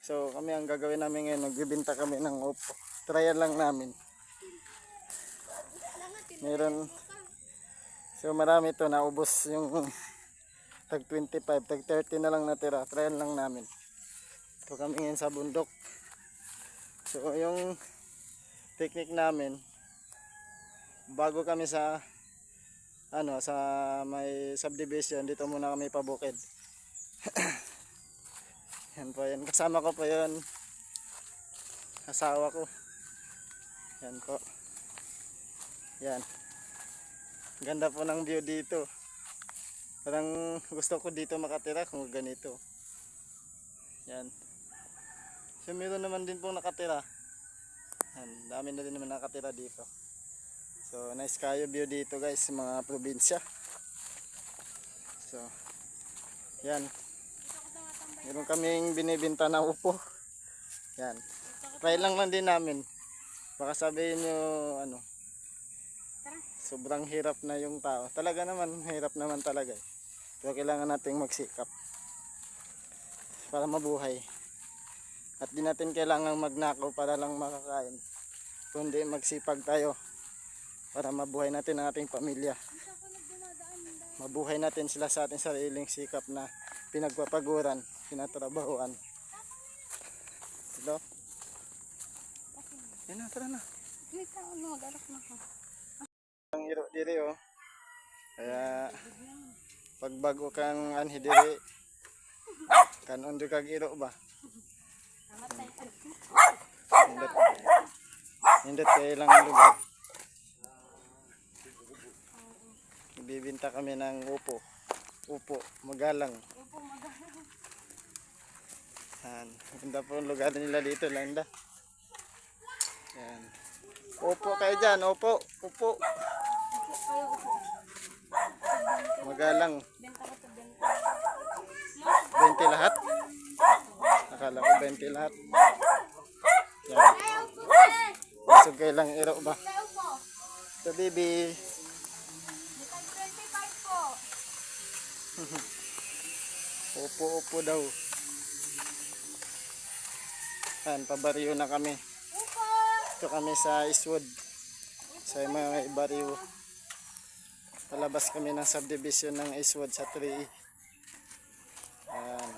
So kami ang gagawin namin ngayon, nagbibenta kami ng upo. Trial lang namin. Meron. So marami to, naubos yung tag 25, tag 30 na lang natira. Trial lang namin. So kami ngayon sa bundok. So yung technique namin, bago kami sa sa may subdivision, dito muna kami pabukid. Yan po, yan. Kasama ko po yun. Asawa ko. Yan po. Yan. Ganda po ng view dito. Parang gusto ko dito makatira kung ganito. Yan. So meron naman din pong nakatira. Yan. Dami na din naman nakatira dito. So nice kayo view dito guys, mga probinsya. So yan. Meron kaming binibenta na upo. Yan. Try lang din namin. Baka sabihin nyo sobrang hirap na yung tao. Talaga naman, hirap naman talaga. Pero kailangan nating magsikap para mabuhay. At di natin kailangan magnakaw para lang makakain. Kundi magsipag tayo para mabuhay natin ang ating pamilya. Mabuhay natin sila sa ating sariling sikap na pinagpapaguran, pinatrabahuan. Hello? Yan na, tara na. Mag-alak na ka. Ang hiro diri oh. Kaya pagbago kang anhi diri, kanon di kag iro ba? Hindot kay ilang lugar. Bibinta kami ng upo. Upo, magalang. Upo, magalang. Yan. Ganda po ang lugar nila dito, Landa. Yan. Upo kayo dyan, upo. Upo. Upo kayo, upo. Magalang. Benta ko to, benta. 20 lahat. Akala ko 20 lahat. Yan. Busog kayo lang iro ba? So baby. Bukang 25 po. Upo-upo daw. Yan, pabaryo na kami. Upo! Ito kami sa Eastwood. Sa mga baryo. Palabas kami ng subdivision ng Eastwood sa 3E. Yan.